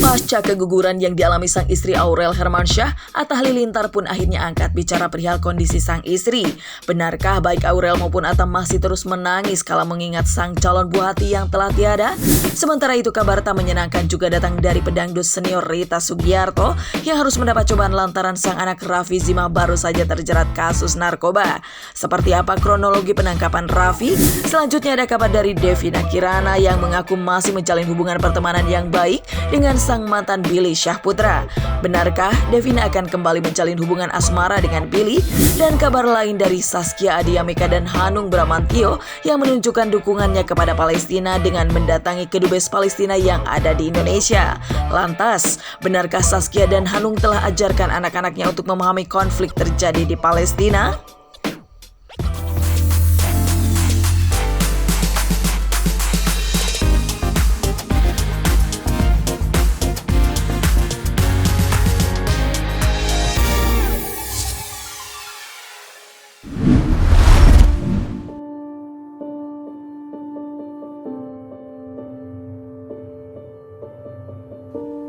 Pasca keguguran yang dialami sang istri Aurel Hermansyah, Atta Halilintar pun akhirnya angkat bicara perihal kondisi sang istri. Benarkah baik Aurel maupun Atta masih terus menangis kala mengingat sang calon buah hati yang telah tiada? Sementara itu kabar tak menyenangkan juga datang dari pedangdut senior Rita Sugiarto yang harus mendapat cobaan lantaran sang anak Raffi Zimah baru saja terjerat kasus narkoba. Seperti apa kronologi penangkapan Raffi? Selanjutnya ada kabar dari Devina Kirana yang mengaku masih menjalin hubungan pertemanan yang baik dengan sang mantan Billy Syahputra. Benarkah Devina akan kembali menjalin hubungan asmara dengan Billy? Dan kabar lain dari Saskia Adiameka dan Hanung Bramantyo yang menunjukkan dukungannya kepada Palestina dengan mendatangi kedubes Palestina yang ada di Indonesia. Lantas, benarkah Saskia dan Hanung telah ajarkan anak-anaknya untuk memahami konflik terjadi di Palestina?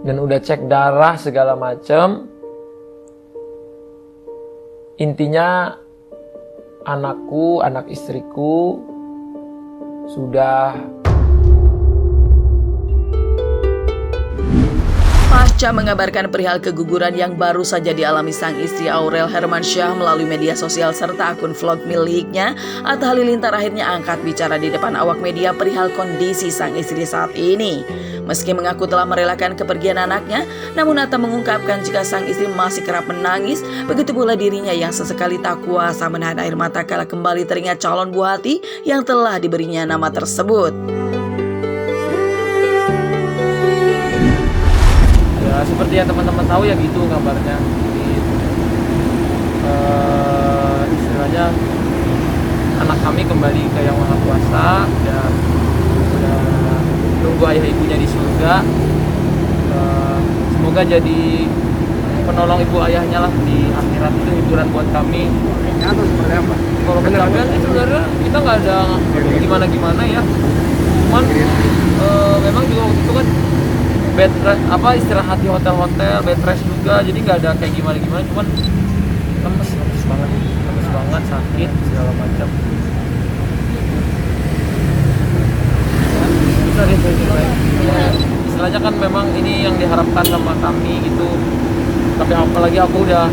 Dan udah cek darah segala macem. Intinya anakku, anak istriku sudah. Pasca mengabarkan perihal keguguran yang baru saja dialami sang istri Aurel Hermansyah melalui media sosial serta akun vlog miliknya, Atta Halilintar akhirnya angkat bicara di depan awak media perihal kondisi sang istri saat ini. Meski mengaku telah merelakan kepergian anaknya, namun Atta mengungkapkan jika sang istri masih kerap menangis, begitu pula dirinya yang sesekali tak kuasa menahan air mata kala kembali teringat calon buah hati yang telah diberinya nama tersebut. Ya, seperti yang teman-teman tahu ya gitu kabarnya. Istilahnya anak kami kembali ke Yang Maha Kuasa dan sudah nunggu ayah ibunya di surga. Semoga jadi penolong ibu ayahnya lah di akhirat. Itu hiburan buat kami. Kalau pencapaian sih sebenarnya kita nggak ada gimana-gimana ya. Cuman memang juga waktu itu kan bed rest, istirahat di hotel-hotel, bed rest juga, jadi nggak ada kayak gimana-gimana, cuman lemes banget, sakit segala macam. Istilahnya kan memang ini yang diharapkan sama kami gitu, tapi apalagi aku udah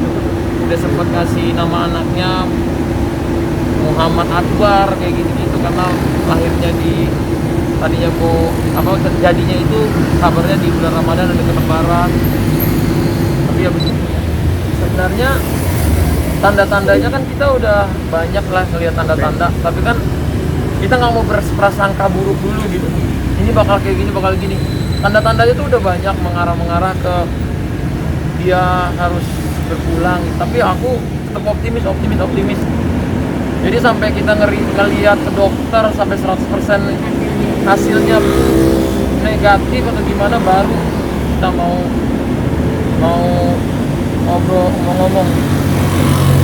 sempat kasih nama anaknya Muhammad Akbar kayak gitu karena lahirnya di tadinya terjadinya itu kabarnya di bulan Ramadan ada Lebaran. Tapi ya begitu. Sebenarnya tanda-tandanya kan kita udah banyak lah ngelihat tanda-tanda, tapi kan kita nggak mau berprasangka buruk dulu gitu. Ini bakal kayak gini, bakal gini. Tanda-tandanya tuh udah banyak mengarah ke dia harus berpulang. Tapi aku tetap optimis. Jadi sampai kita ngelihat ke dokter sampai 100% hasilnya negatif atau gimana baru kita mau ngomong.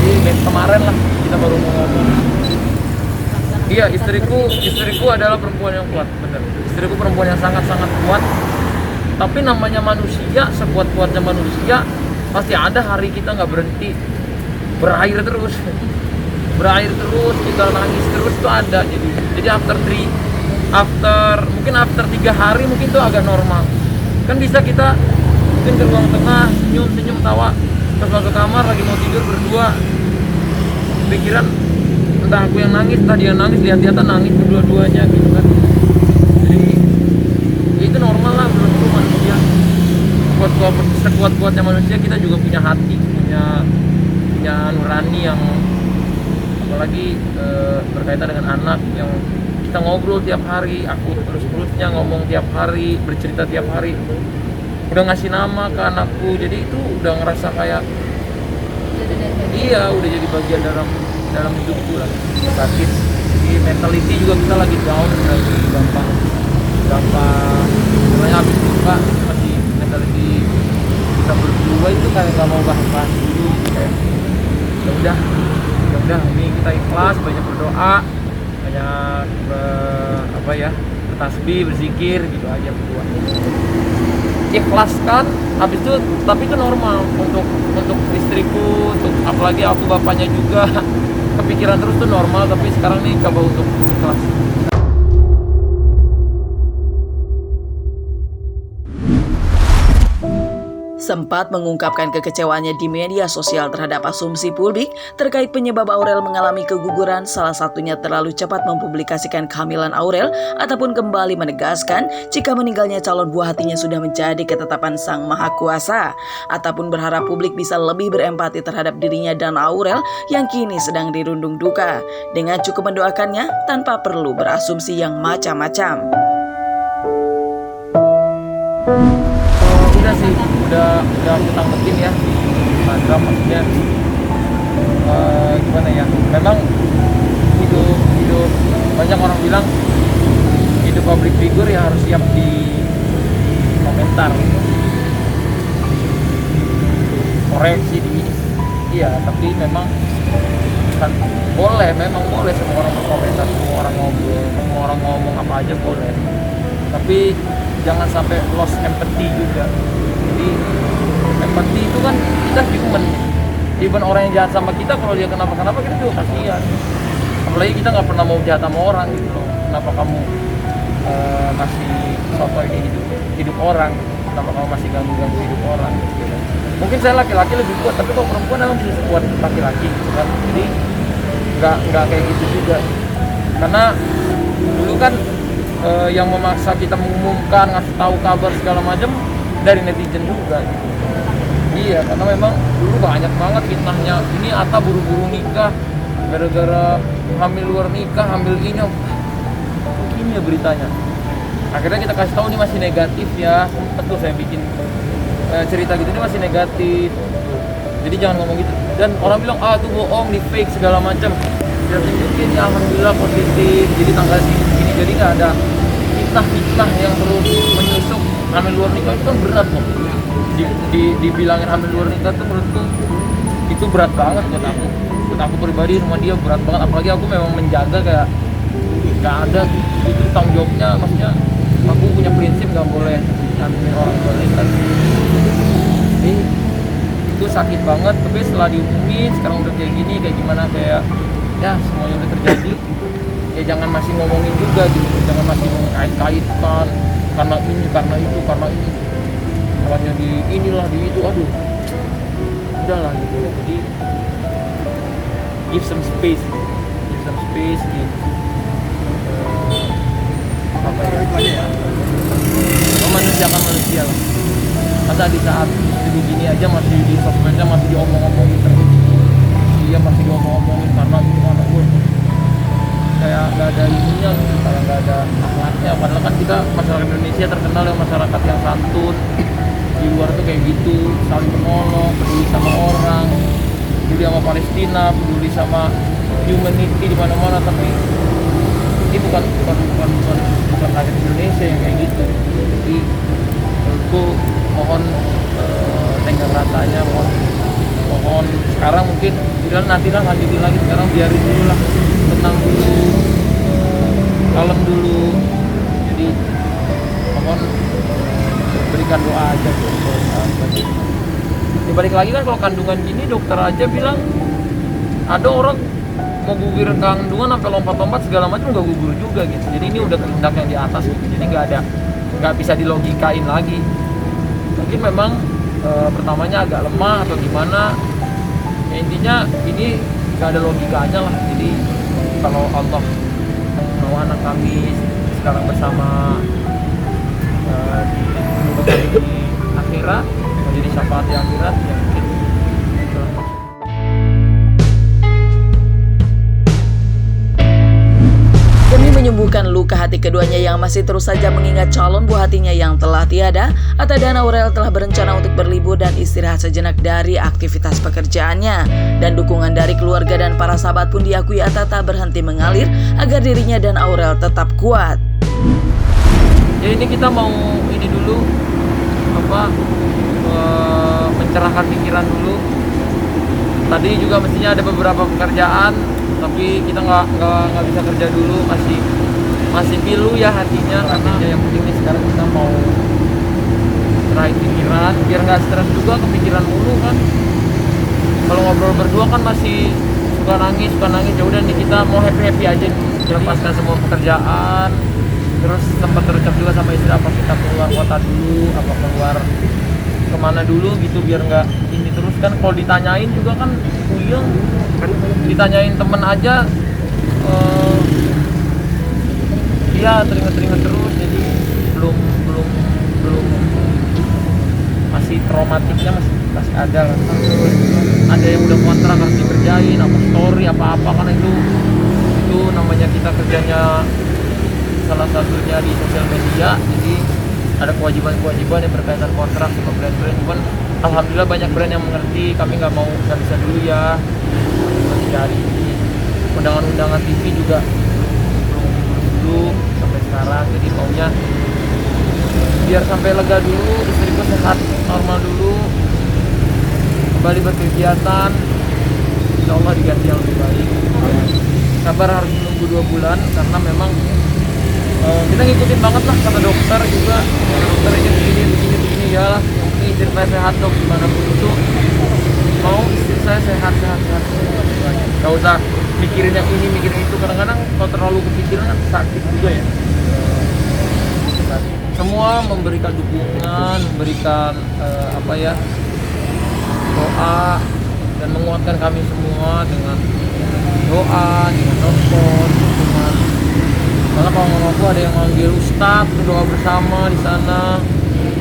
Jadi kemarin lah kita baru mau ngomong. Iya, istriku adalah perempuan yang kuat, benar. Istriku perempuan yang sangat-sangat kuat. Tapi namanya manusia, sekuat-kuatnya manusia pasti ada hari kita nggak berhenti berair terus, kita nangis terus itu ada. Jadi after 3 hari mungkin itu agak normal. Kan bisa kita mungkin ke ruang tengah, senyum tawa, terus masuk kamar lagi mau tidur berdua, pikiran entah aku yang nangis, entah dia nangis, lihat-lihatan nangis kedua-duanya gitu kan. Jadi ya itu normal lah menurutku manusia. Sekuat-kuatnya manusia kita juga punya hati, punya nurani yang apalagi berkaitan dengan anak yang kita ngobrol tiap hari, aku terus-terusnya ngomong tiap hari, bercerita tiap hari, udah ngasih nama ke anakku, jadi itu udah ngerasa kayak iya udah jadi bagian dalam hidupku lah. Sakit, jadi mentality juga kita lagi down, lagi gampang sebenarnya habis buka masih mentality kita berdua itu kayak nggak mau bahas dulu, kayak ya udah ini kita ikhlas, banyak berdoa, banyak bertasbih, berzikir gitu aja berdua. ikhlaskan, habis itu tapi itu normal untuk istriku, untuk apalagi aku bapaknya juga kepikiran terus tuh normal, tapi sekarang nih coba untuk ikhlas. Sempat mengungkapkan kekecewaannya di media sosial terhadap asumsi publik terkait penyebab Aurel mengalami keguguran, salah satunya terlalu cepat mempublikasikan kehamilan Aurel ataupun kembali menegaskan jika meninggalnya calon buah hatinya sudah menjadi ketetapan Sang Maha Kuasa, ataupun berharap publik bisa lebih berempati terhadap dirinya dan Aurel yang kini sedang dirundung duka, dengan cukup mendoakannya tanpa perlu berasumsi yang macam-macam. Udah sih, udah aku tangkepin ya di Instagram, maksudnya gimana ya, memang hidup banyak orang bilang hidup public figure ya harus siap di komentar, koreksi di iya, tapi memang kan memang boleh semua orang berkomentar, semua orang ngobrol, semua orang ngomong apa aja boleh, tapi jangan sampai lost empathy juga. Jadi empathy itu kan kita human, even orang yang jahat sama kita, kalau dia kenapa-kenapa kita juga kasihan. Apalagi kita nggak pernah mau jahat sama orang gitu loh. Kenapa kamu masih soto ini hidup orang, kenapa kamu masih ganggu hidup orang gitu. Mungkin saya laki-laki lebih kuat, tapi kalau perempuan emang bisa sekuat laki-laki gitu kan. Jadi nggak kayak gitu juga, karena dulu kan yang memaksa kita mengumumkan, ngasih tahu kabar segala macam dari netizen juga gitu. Iya, karena memang dulu banyak banget fitnahnya. Ini Atta buru-buru nikah gara-gara hamil luar nikah, hamil ini, begini ya beritanya. Akhirnya kita kasih tahu ini masih negatif ya. Sempet tuh saya bikin cerita gitu, ini masih negatif. Jadi jangan ngomong gitu. Dan orang bilang itu bohong, di fake segala macam. Saya tunjukin ya, alhamdulillah positif. Jadi tanggal segini jadi nggak ada fitnah yang terus menyusup. Hamil luar nikah itu kan berat loh. Dibilangin hamil luar nikah tuh menurutku itu berat banget buat aku. Buat aku pribadi sama dia berat banget. Apalagi aku memang menjaga, kayak nggak ada itu tanggung jawabnya. Maksudnya aku punya prinsip nggak boleh hamil orang luar nikah. Jadi itu sakit banget. Tapi setelah diumumin sekarang udah kayak gini, kayak gimana, kayak ya semuanya udah terjadi, ya jangan masih ngomongin juga gitu, jangan masih mengkait-kaitkan karena ini, karena itu, karena ini, salahnya di inilah, di itu, aduh udahlah gitu. Jadi give some space di apa ya, memanusiakan manusia lah. Masa di saat begini aja masih di sosmednya masih diomong-omongin terus, dia masih diomong-omongin karena itu, karena gue kayak nggak ada ininya gitu, kayak nggak ada akhlaknya. Padahal kan kita masyarakat Indonesia terkenal yang masyarakat yang santun, di luar tuh kayak gitu, saling menolong, peduli sama orang, peduli sama Palestina, peduli sama humanity di mana-mana. Tapi ini bukan rakyat Indonesia yang kayak gitu. Jadi menurutku mohon tenggang rasanya, mohon sekarang mungkin tidak, nantilah lanjutin lagi, sekarang biarin dulu lah, tenang dulu, kalem dulu. Jadi mohon berikan doa aja gitu. Ya, balik lagi kan kalau kandungan gini, dokter aja bilang ada orang mau gugur kandungan sampai lompat-lompat segala macam nggak gugur juga gitu. Jadi ini udah kehendak yang di atas gitu. Jadi nggak bisa dilogikain lagi. Mungkin memang pertamanya agak lemah atau gimana. Ya, intinya ini nggak ada logikanya lah. Jadi kalau Allah mau anak kami sekarang bersama di akhirat, menjadi syafaat di akhirat, ya mungkin itulah. Demi menyembuhkan luka hati keduanya yang masih terus saja mengingat calon buah hatinya yang telah tiada, Atta dan Aurel telah berencana untuk berlibur dan istirahat sejenak dari aktivitas pekerjaannya. Dan dukungan dari keluarga dan para sahabat pun diakui Atta tak berhenti mengalir agar dirinya dan Aurel tetap kuat. Ya ini kita mau ini dulu, mencerahkan pikiran dulu. Tadi juga mestinya ada beberapa pekerjaan, tapi kita nggak bisa kerja dulu, masih pilu ya hatinya. Karena yang penting nih sekarang kita mau istirahat pikiran biar nggak stres juga, kepikiran mulu kan. Kalau ngobrol berdua kan masih suka nangis ya udah nih kita mau happy aja nih, lepaskan semua pekerjaan. Terus sempat terucap juga sama istri apa kita keluar kota dulu, apa keluar kemana dulu gitu biar nggak ini terus kan. Kalau ditanyain juga kan puyeng, ditanyain temen aja dia teringat terus, jadi belum masih traumatiknya masih ada lah. Ada yang udah kontrak harus dikerjain apa story apa karena itu namanya kita kerjanya salah satunya di sosial media, jadi ada kewajiban yang berkaitan kontrak sama brand-brand. Cuman alhamdulillah banyak brand yang mengerti, kami nggak bisa dulu ya, masih cari undangan TV juga belum sampai sekarang, jadi maunya biar sampai lega dulu, istriku sehat normal dulu, kembali berkegiatan, insya Allah diganti yang lebih baik. Sabar, harus menunggu 2 bulan karena memang kita ngikutin banget lah kata dokter juga. Dokter ini begini ya lah, yang penting istri saya sehat dok, gimana pun itu mau istri saya sehat. Gak usah mikirin yang ini mikirin itu, kadang-kadang kalau terlalu kepikiran kan sakit juga ya. Semua memberikan dukungan, memberikan doa dan menguatkan kami semua dengan doa, dengan telepon, dukungan. Malah kalau mamaku ada yang manggil ustadz, doa bersama di sana.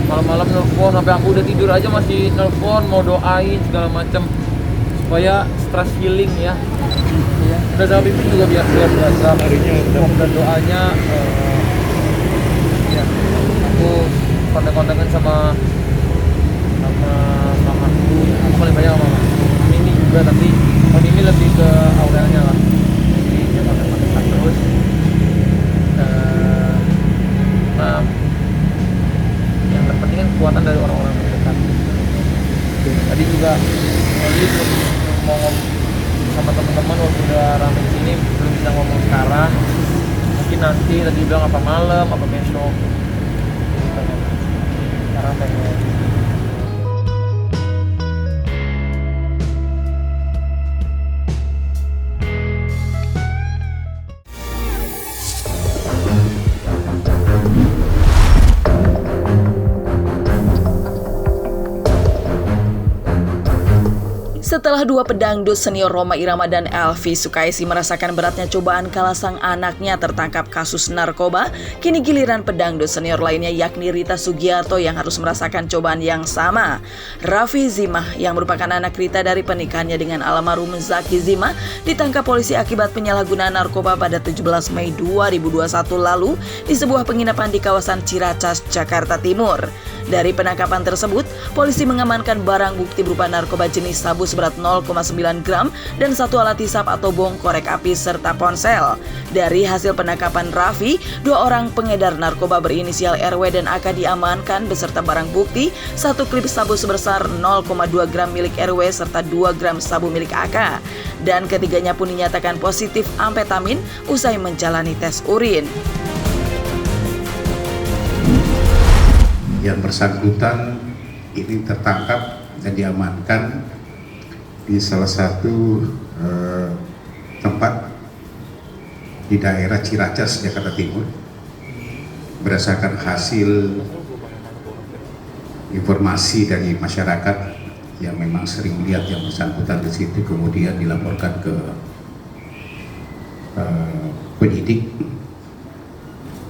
Malam-malam nelfon, sampai aku udah tidur aja masih nelfon, mau doain segala macam supaya stress healing ya. Udah sama pimpin juga biar biasa. Dan doanya ya aku kontak-kontakan sama mamaku. Aku paling banyak sama Mimi juga, tapi kalau Mimi lebih ke Aurelnya lah. Jadi dia kontak-kontakan terus. Nah, yang terpenting kan kekuatan dari orang-orang terdekat. Tadi juga Oli mau ngomong sama teman-teman waktu udah rame di sini, belum bisa ngomong sekarang. Mungkin nanti tadi bilang apa malam, apa besok. Sekarang pengen Setelah 2 pedangdut senior Rhoma Irama dan Elvi Sukaisi merasakan beratnya cobaan kala sang anaknya tertangkap kasus narkoba, kini giliran pedangdut senior lainnya yakni Rita Sugiarto yang harus merasakan cobaan yang sama. Raffi Zimah yang merupakan anak Rita dari pernikahannya dengan almarhum Zaki Zimah ditangkap polisi akibat penyalahgunaan narkoba pada 17 Mei 2021 lalu di sebuah penginapan di kawasan Ciracas, Jakarta Timur. Dari penangkapan tersebut, polisi mengamankan barang bukti berupa narkoba jenis sabu seberat 0,9 gram dan 1 alat hisap atau bong korek api serta ponsel. Dari hasil penangkapan Raffi, 2 orang pengedar narkoba berinisial RW dan AK diamankan beserta barang bukti 1 klip sabu sebesar 0,2 gram milik RW serta 2 gram sabu milik AK. Dan ketiganya pun dinyatakan positif amfetamin usai menjalani tes urin. Yang bersangkutan ini tertangkap dan diamankan di salah satu tempat di daerah Ciracas, Jakarta Timur. Berdasarkan hasil informasi dari masyarakat yang memang sering melihat yang bersangkutan di situ, kemudian dilaporkan ke penyidik.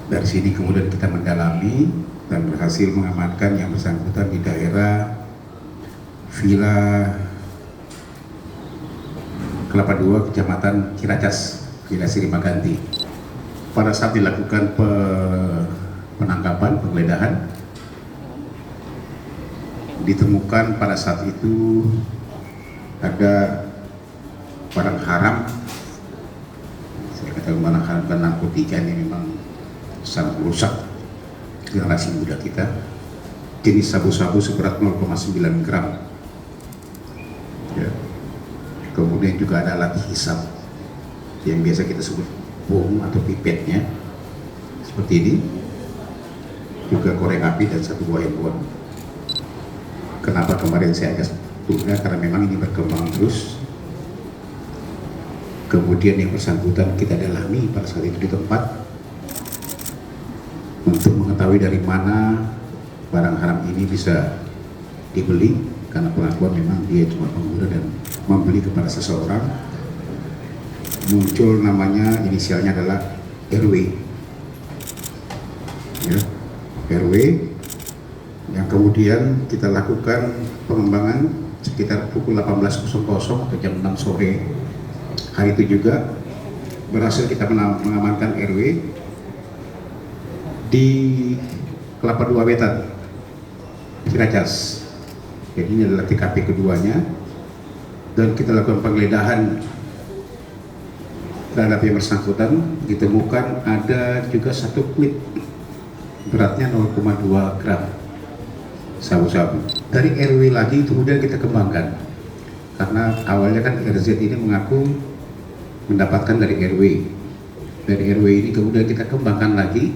Dari sini kemudian kita mendalami dan berhasil mengamankan yang bersangkutan di daerah Villa Kelapa II, Kecamatan Ciracas, Villa Sirimaganti. Pada saat dilakukan penangkapan, penggeledahan, ditemukan pada saat itu ada barang haram. Saya katakan barang haram dan narkotika ini memang sangat merusak generasi muda kita. Jenis sabu-sabu seberat 0,9 gram ya. Kemudian juga ada alat hisap yang biasa kita sebut bong atau pipetnya seperti ini, juga korek api dan 1 buah handphone. Kenapa kemarin saya agak tunda, karena memang ini berkembang terus. Kemudian yang bersangkutan kita dalami pada saat itu di tempat untuk mengetahui dari mana barang haram ini bisa dibeli, karena pengakuan memang dia cuma pengguna dan membeli kepada seseorang. Muncul namanya, inisialnya adalah RW, ya, RW, yang kemudian kita lakukan pengembangan sekitar pukul 18.00 atau jam 6 sore hari itu juga berhasil kita mengamankan RW di Kelapa Dua Wetan, Ciracas. Jadi ini adalah TKP keduanya, dan kita lakukan penggeledahan terhadap yang bersangkutan. Ditemukan ada juga satu klip beratnya 0,2 gram sabu-sabu. Dari RW lagi kemudian kita kembangkan, karena awalnya kan RZ ini mengaku mendapatkan dari RW. Dari RW ini kemudian kita kembangkan lagi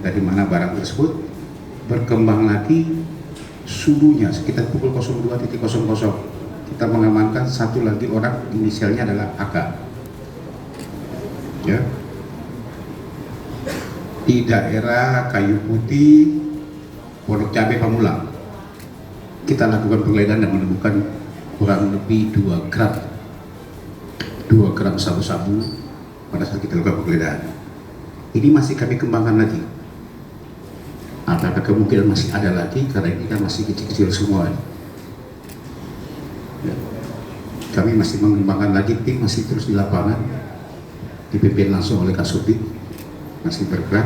dari mana barang tersebut, berkembang lagi subuhnya sekitar pukul 02.00 kita mengamankan satu lagi orang, inisialnya adalah AK, ya, di daerah Kayu Putih, Pondok Cabe, Pamulang. Kita lakukan penggeledahan dan menemukan kurang lebih 2 gram sabu-sabu pada saat kita lakukan penggeledahan. Ini masih kami kembangkan lagi. Apakah kemungkinan masih ada lagi, karena ini kan masih kecil-kecil semua. Ya. Kami masih mengembangkan lagi, tim masih terus di lapangan, dipimpin langsung oleh Kasubdit, masih bergerak.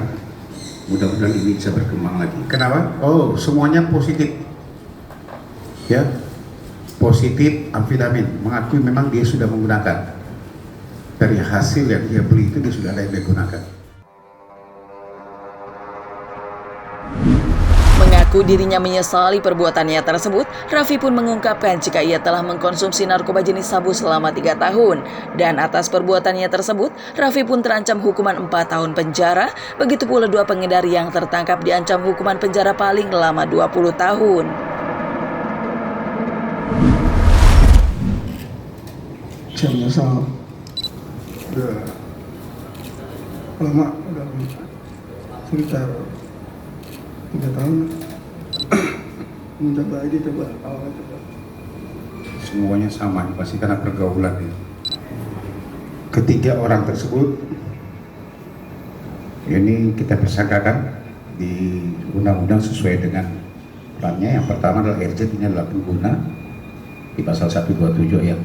Mudah-mudahan ini bisa berkembang lagi. Kenapa? Oh, semuanya positif, ya, positif amfetamin. Mengakui memang dia sudah menggunakan. Dari hasil yang dia beli itu dia sudah ada yang digunakan. Mengaku dirinya menyesali perbuatannya tersebut, Raffi pun mengungkapkan jika ia telah mengkonsumsi narkoba jenis sabu selama 3 tahun. Dan atas perbuatannya tersebut, Raffi pun terancam hukuman 4 tahun penjara. Begitu pula 2 pengedar yang tertangkap diancam hukuman penjara paling lama 20 tahun. Saya menyesal, udah lama, udah sekitar 3 tahun mencoba ini, coba awalnya coba. Semuanya sama, pasti karena pergaulan ya. Ketiga orang tersebut ini kita persangkakan di undang-undang sesuai dengan perannya. Yang pertama adalah RZ, ini adalah pengguna di pasal 127 ayat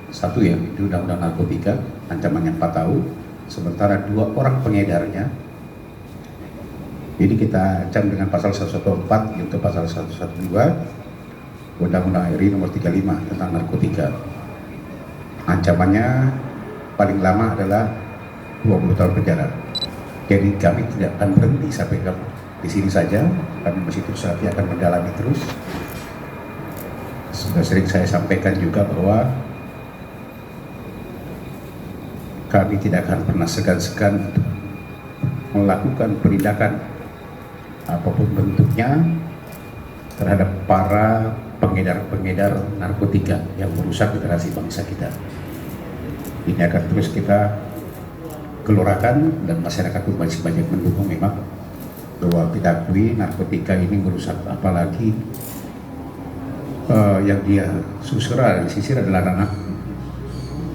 1 ya, di undang-undang narkotika, ancamannya 4 tahun. Sementara 2 orang pengedarnya ini kita ancam dengan pasal 114 yaitu pasal 112 Undang-Undang RI nomor 35 tentang narkotika. Ancamannya paling lama adalah 20 tahun penjara. Jadi kami tidak akan berhenti sampai di sini saja. Kami masih terus akan mendalami terus. Sudah sering saya sampaikan juga bahwa kami tidak akan pernah segan-segan untuk melakukan penindakan apapun bentuknya terhadap para pengedar-pengedar narkotika yang merusak generasi bangsa kita. Ini akan terus kita gelorakan, dan masyarakat pun masih banyak mendukung memang, bahwa kita akui narkotika ini merusak, apalagi yang dia susura dan sisir adalah anak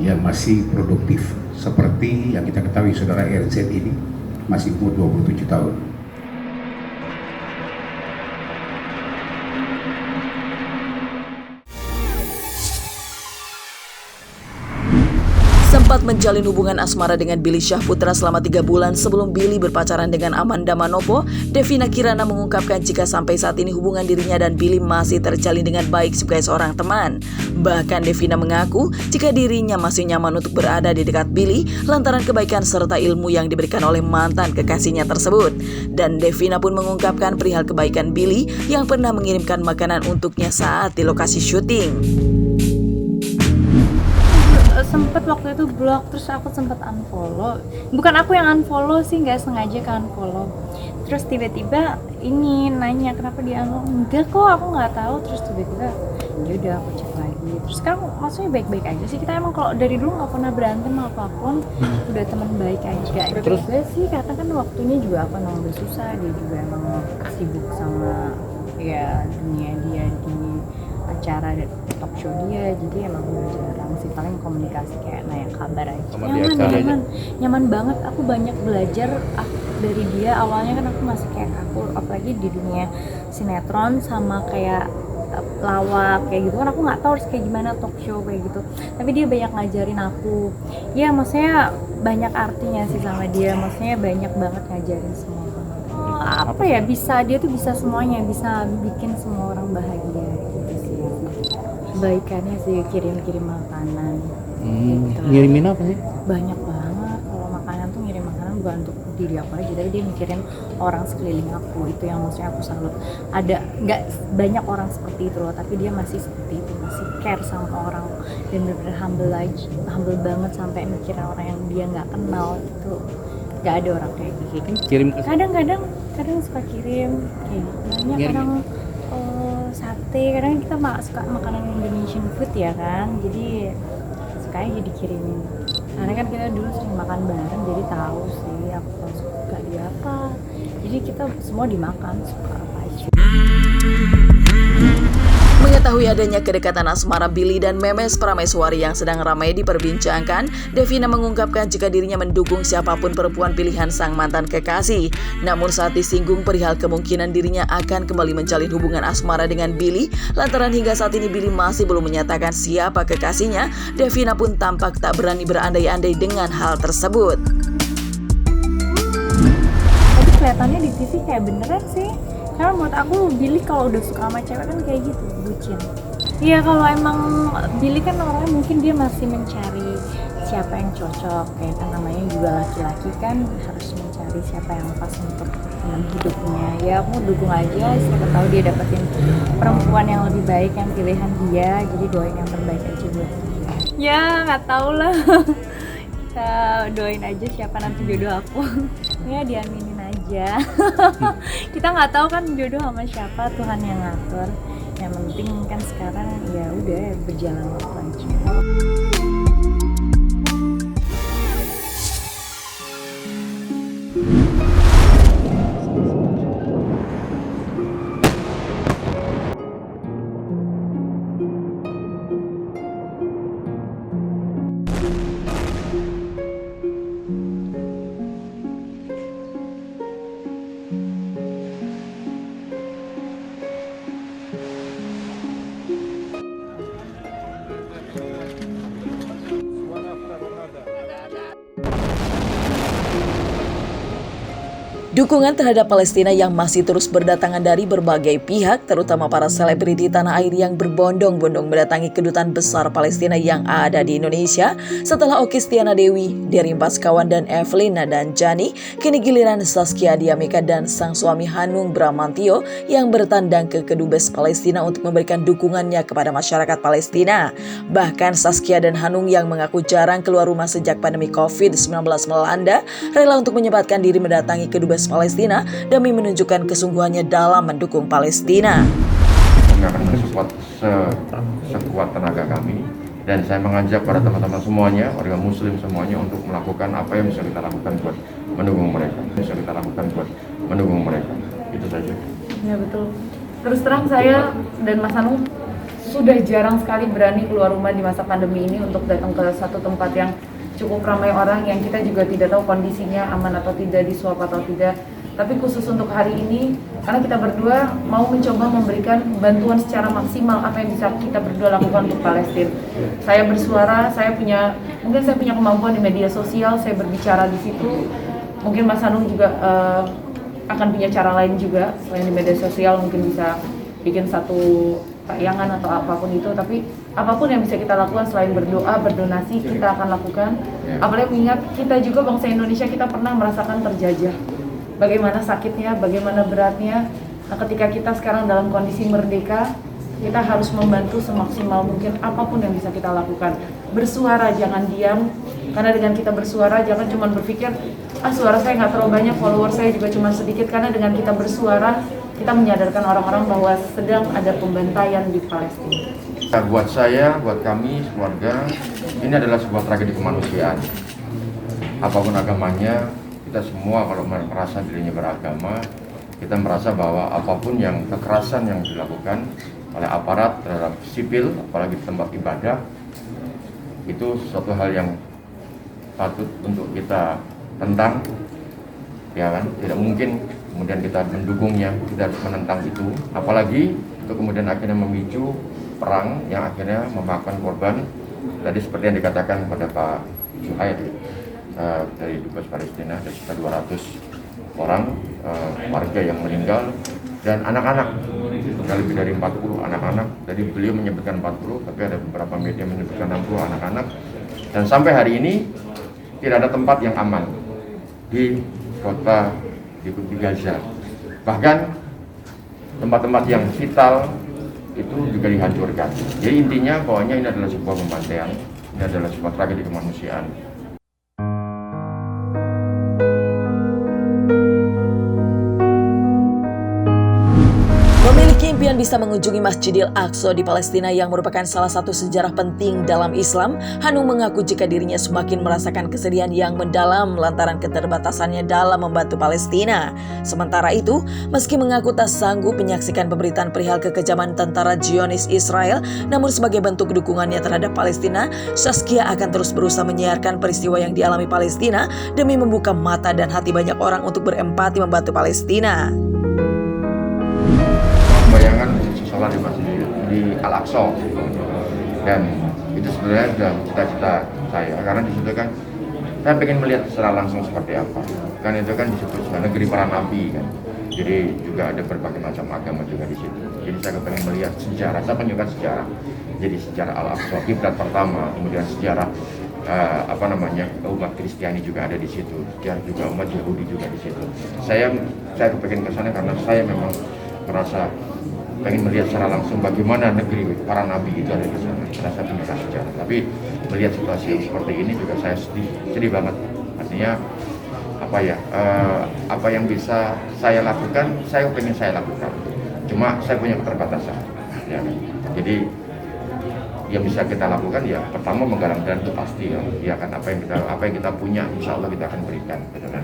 yang masih produktif, seperti yang kita ketahui saudara RZ ini masih umur 27 tahun. Sempat menjalin hubungan asmara dengan Billy Syahputra selama 3 bulan sebelum Billy berpacaran dengan Amanda Manopo, Devina Kirana mengungkapkan jika sampai saat ini hubungan dirinya dan Billy masih terjalin dengan baik sebagai seorang teman. Bahkan Devina mengaku jika dirinya masih nyaman untuk berada di dekat Billy lantaran kebaikan serta ilmu yang diberikan oleh mantan kekasihnya tersebut. Dan Devina pun mengungkapkan perihal kebaikan Billy yang pernah mengirimkan makanan untuknya saat di lokasi syuting. Sempet waktu itu blok, terus aku sempet unfollow. Bukan aku yang unfollow sih, nggak sengaja ke unfollow. Terus tiba-tiba ini nanya kenapa dia unlock, enggak kok aku nggak tahu. Terus tiba-tiba ya udah aku cek lagi. Terus sekarang maksudnya baik-baik aja sih, kita emang kalau dari dulu nggak pernah berantem apapun, udah teman baik aja. Terus juga sih karena kan waktunya juga apa emang udah susah, dia juga emang sibuk sama ya dunia dia di acara talk show dia, jadi emang udah jarang sih, paling komunikasi kayak nanya kabar aja. Nyaman banget, aku banyak belajar dari dia. Awalnya kan aku masih kayak kaku, apalagi di dunia sinetron sama kayak lawak kayak gitu kan, aku nggak tahu harus kayak gimana talk show kayak gitu, tapi dia banyak ngajarin aku. Ya maksudnya banyak artinya sih sama dia, maksudnya banyak banget ngajarin semua. Apa ya, dia tuh bisa semuanya, bisa bikin semua orang bahagia gitu sih. Kebaikannya sih kirim makanan. Gitu. Ngirimin apa sih? Banyak banget. Kalau makanan tuh ngirim makanan bukan untuk diri aku aja, tapi dia mikirin orang sekeliling aku. Itu yang maksudnya aku salut. Ada nggak banyak orang seperti itu loh, tapi dia masih seperti itu, masih care sama orang dan bener-bener humble banget sampai mikirin orang yang dia nggak kenal. Itu nggak ada orang kayak gitu. Kirim ke Kadang suka kirim kayak gitu. Banyak kadang sate, kadang kita suka makanan Indonesian food ya kan, jadi sukanya jadi kirimin. Karena kan kita dulu sering makan bareng, jadi tahu sih aku suka dia apa. Jadi kita semua dimakan, suka apa aja. Mengetahui adanya kedekatan asmara Billy dan Memes Prameswari yang sedang ramai diperbincangkan, Devina mengungkapkan jika dirinya mendukung siapapun perempuan pilihan sang mantan kekasih. Namun saat disinggung perihal kemungkinan dirinya akan kembali menjalin hubungan asmara dengan Billy, lantaran hingga saat ini Billy masih belum menyatakan siapa kekasihnya, Devina pun tampak tak berani berandai-andai dengan hal tersebut. Tapi kelihatannya di TV kayak beneran sih. Karena menurut aku Billy kalau udah suka sama cewek kan kayak gitu, bucin. Iya, kalau emang Billy kan orangnya mungkin dia masih mencari siapa yang cocok, kayak kan namanya juga laki-laki kan harus mencari siapa yang pas untuk teman hidupnya. Ya aku dukung aja, siapa tahu dia dapetin perempuan yang lebih baik, yang pilihan dia, jadi doain yang terbaik aja buat dia. Ya nggak tahu lah. Kita doain aja siapa nanti jodoh aku. Ya diaminin aja. Kita nggak tahu kan jodoh sama siapa, Tuhan yang ngatur. Yang penting kan sekarang ya udah berjalan waktu aja. Dukungan terhadap Palestina yang masih terus berdatangan dari berbagai pihak, terutama para selebriti tanah air yang berbondong-bondong mendatangi kedutaan besar Palestina yang ada di Indonesia. Setelah Okky Stiana Dewi, Dery Baskawan dan Evelina dan Jani, kini giliran Zaskia Diamika dan sang suami Hanung Bramantio yang bertandang ke Kedubes Palestina untuk memberikan dukungannya kepada masyarakat Palestina. Bahkan Zaskia dan Hanung yang mengaku jarang keluar rumah sejak pandemi COVID-19 melanda, rela untuk menyempatkan diri mendatangi Kedubes Palestina demi menunjukkan kesungguhannya dalam mendukung Palestina. Kami akan mensupport sekuat tenaga kami, dan saya mengajak para teman-teman semuanya, warga muslim semuanya untuk melakukan apa yang bisa kita lakukan buat mendukung mereka. Itu saja. Ya betul. Terus terang saya dan Mas Hanung sudah jarang sekali berani keluar rumah di masa pandemi ini untuk datang ke satu tempat yang cukup ramai orang, yang kita juga tidak tahu kondisinya aman atau tidak, disuap atau tidak. Tapi khusus untuk hari ini, karena kita berdua mau mencoba memberikan bantuan secara maksimal apa yang bisa kita berdua lakukan untuk Palestina. Saya bersuara, mungkin saya punya kemampuan di media sosial, saya berbicara di situ. Mungkin Mas Hanung juga akan punya cara lain juga selain di media sosial, mungkin bisa bikin satu tayangan atau apapun itu, tapi apapun yang bisa kita lakukan selain berdoa, berdonasi, kita akan lakukan. Apalagi mengingat kita juga bangsa Indonesia, kita pernah merasakan terjajah. Bagaimana sakitnya, bagaimana beratnya. Nah, ketika kita sekarang dalam kondisi merdeka, kita harus membantu semaksimal mungkin apapun yang bisa kita lakukan. Bersuara, jangan diam, karena dengan kita bersuara jangan cuma berpikir suara saya nggak terlalu banyak, follower saya juga cuma sedikit, karena dengan kita bersuara kita menyadarkan orang-orang bahwa sedang ada pembantaian di Palestina. Buat saya, buat kami, keluarga, ini adalah sebuah tragedi kemanusiaan. Apapun agamanya, kita semua kalau merasa dirinya beragama, kita merasa bahwa apapun yang kekerasan yang dilakukan oleh aparat terhadap sipil, apalagi di tempat ibadah, itu sesuatu hal yang patut untuk kita tentang, ya kan? Tidak mungkin kemudian kita mendukungnya, kita harus menentang itu, apalagi itu kemudian akhirnya memicu perang yang akhirnya memakan korban. Tadi seperti yang dikatakan pada Pak Zuhair dari Dubes Palestina, ada sekitar 200 orang warga yang meninggal dan anak-anak, lebih dari 40 anak-anak. Tadi beliau menyebutkan 40, tapi ada beberapa media menyebutkan 60 anak-anak. Dan sampai hari ini tidak ada tempat yang aman di kota di Gaza. Bahkan tempat-tempat yang vital itu juga dihancurkan. Jadi intinya pokoknya ini adalah sebuah pembantaian, ini adalah sebuah tragedi kemanusiaan. Memiliki impian bisa mengunjungi Masjidil Aqsa di Palestina yang merupakan salah satu sejarah penting dalam Islam, Hanung mengaku jika dirinya semakin merasakan kesedihan yang mendalam lantaran keterbatasannya dalam membantu Palestina. Sementara itu, meski mengaku tak sanggup menyaksikan pemberitaan perihal kekejaman tentara Zionis Israel, namun sebagai bentuk dukungannya terhadap Palestina, Saskia akan terus berusaha menyiarkan peristiwa yang dialami Palestina demi membuka mata dan hati banyak orang untuk berempati membantu Palestina. Bayangan sholat di masjid di Al-Aqsa, dan itu sebenarnya sudah cita-cita saya, karena di situ kan saya pengen melihat secara langsung seperti apa. Kan itu kan disebut sebagai negeri para nabi kan, jadi juga ada berbagai macam agama juga di situ. Jadi saya pengen melihat sejarah, saya penyuka sejarah. Jadi sejarah Al-Aqsa, kiblat pertama, kemudian sejarah umat Kristiani juga ada di situ, sejarah juga umat Yahudi juga di situ. Saya kepengen ke sana karena saya memang merasa pengen melihat secara langsung bagaimana negeri para nabi itu ada di sana. Merasa penyuka sejarah, tapi melihat situasi yang seperti ini juga saya sedih banget. Artinya apa yang bisa saya lakukan, saya pengen saya lakukan. Cuma saya punya keterbatasan. Ya. Jadi yang bisa kita lakukan ya pertama menggalang dana itu pasti ya kan, apa yang kita punya insya Allah kita akan berikan, gitu kan.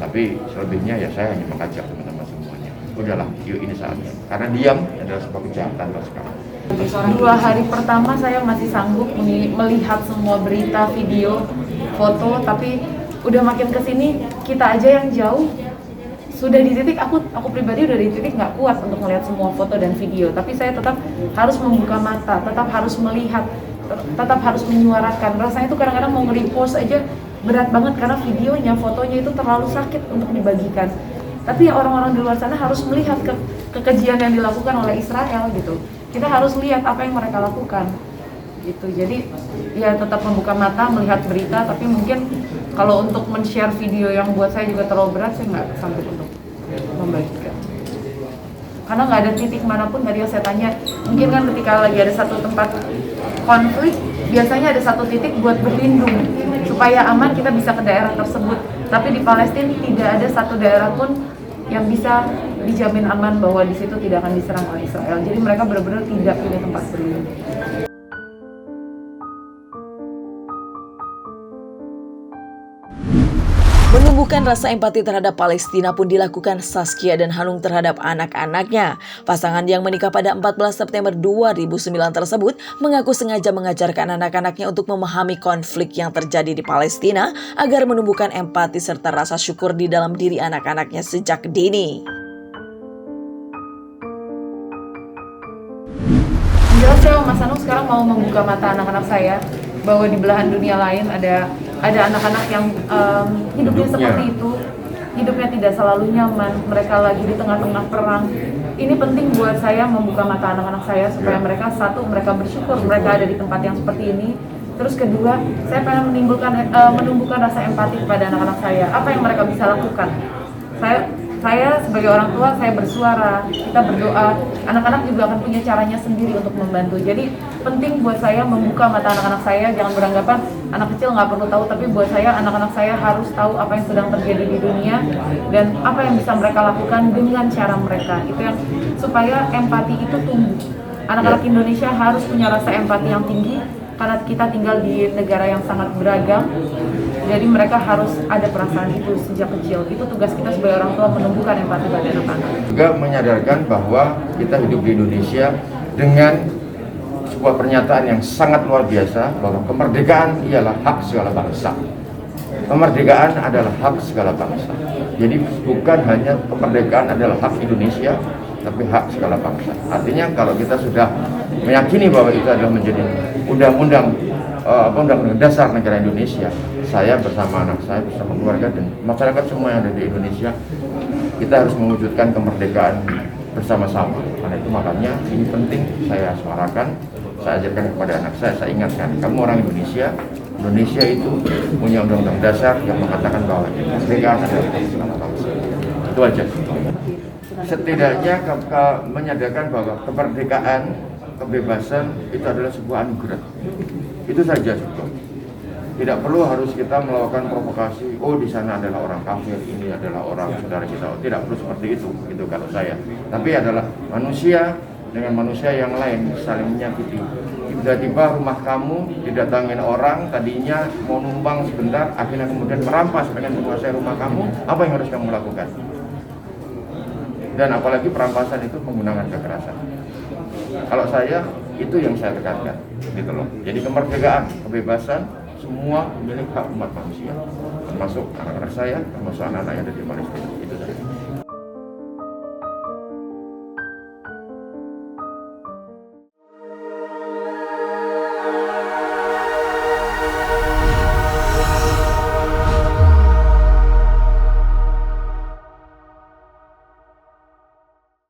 Tapi selebihnya ya saya hanya mengajak teman-teman semuanya, udahlah yuk ini saatnya, karena diam adalah sebuah kejahatan sekarang. 2 hari pertama saya masih sanggup melihat semua berita, video, foto, tapi udah makin kesini kita aja yang jauh sudah di titik aku pribadi udah di titik nggak kuat untuk melihat semua foto dan video, tapi saya tetap harus membuka mata, tetap harus melihat, tetap harus menyuarakan. Rasanya itu kadang-kadang mau nge-repost aja berat banget karena videonya, fotonya itu terlalu sakit untuk dibagikan. Tapi ya orang-orang di luar sana harus melihat kekejian yang dilakukan oleh Israel gitu. Kita harus lihat apa yang mereka lakukan gitu. Jadi ya tetap membuka mata, melihat berita, tapi mungkin kalau untuk men-share video yang buat saya juga terlalu berat, saya nggak sanggup untuk membagikan. Karena nggak ada titik manapun, tadi yang saya tanya, mungkin kan ketika lagi ada satu tempat konflik, biasanya ada satu titik buat berlindung, supaya aman kita bisa ke daerah tersebut. Tapi di Palestina tidak ada satu daerah pun yang bisa dijamin aman bahwa di situ tidak akan diserang oleh Israel. Jadi mereka benar-benar tidak punya tempat berlindung. Menumbuhkan rasa empati terhadap Palestina pun dilakukan Saskia dan Hanung terhadap anak-anaknya. Pasangan yang menikah pada 14 September 2009 tersebut mengaku sengaja mengajarkan anak-anaknya untuk memahami konflik yang terjadi di Palestina agar menumbuhkan empati serta rasa syukur di dalam diri anak-anaknya sejak dini. Jelas saya Mas Hanung sekarang mau membuka mata anak-anak saya bahwa di belahan dunia lain ada anak-anak yang hidupnya seperti itu, hidupnya tidak selalu nyaman, mereka lagi di tengah-tengah perang. Ini penting buat saya membuka mata anak-anak saya supaya mereka, satu, mereka bersyukur mereka ada di tempat yang seperti ini. Terus kedua, saya pengen menumbuhkan rasa empati kepada anak-anak saya. Apa yang mereka bisa lakukan? Saya Saya sebagai orang tua, saya bersuara, kita berdoa, anak-anak juga akan punya caranya sendiri untuk membantu. Jadi penting buat saya membuka mata anak-anak saya, jangan beranggapan anak kecil nggak perlu tahu, tapi buat saya anak-anak saya harus tahu apa yang sedang terjadi di dunia dan apa yang bisa mereka lakukan dengan cara mereka. Itu yang supaya empati itu tumbuh. Anak-anak Indonesia harus punya rasa empati yang tinggi karena kita tinggal di negara yang sangat beragam. Jadi mereka harus ada perasaan itu sejak kecil. Itu tugas kita sebagai orang tua, menumbuhkan empati pada anak-anak. Juga menyadarkan bahwa kita hidup di Indonesia dengan sebuah pernyataan yang sangat luar biasa bahwa kemerdekaan ialah hak segala bangsa. Kemerdekaan adalah hak segala bangsa. Jadi bukan hanya kemerdekaan adalah hak Indonesia, tapi hak segala bangsa. Artinya kalau kita sudah meyakini bahwa itu adalah menjadi undang-undang dasar negara Indonesia, saya bersama anak saya, bersama keluarga dan masyarakat semua yang ada di Indonesia, kita harus mewujudkan kemerdekaan bersama-sama. Karena itu makanya ini penting saya suarakan, saya ajarkan kepada anak saya ingatkan, kamu orang Indonesia, Indonesia itu punya undang-undang dasar yang mengatakan bahwa kemerdekaan adalah hak segala bangsa. Itu aja. Setidaknya menyadarkan bahwa kemerdekaan, kebebasan itu adalah sebuah anugerah. Itu saja sebetulnya. Tidak perlu harus kita melakukan provokasi, oh di sana adalah orang kafir, ini adalah orang saudara kita. Tidak perlu seperti itu, gitu kalau saya. Tapi adalah manusia dengan manusia yang lain saling menyakiti. Tiba-tiba rumah kamu didatangin orang, tadinya mau numpang sebentar, akhirnya kemudian merampas dengan menguasai rumah kamu, apa yang harus kamu lakukan? Dan apalagi perampasan itu menggunakan kekerasan. Kalau saya, itu yang saya tekankan, gitu loh. Jadi kemerdekaan, kebebasan, semua milik hak umat manusia, termasuk anak-anak saya, termasuk anak-anak yang ada di Palestina.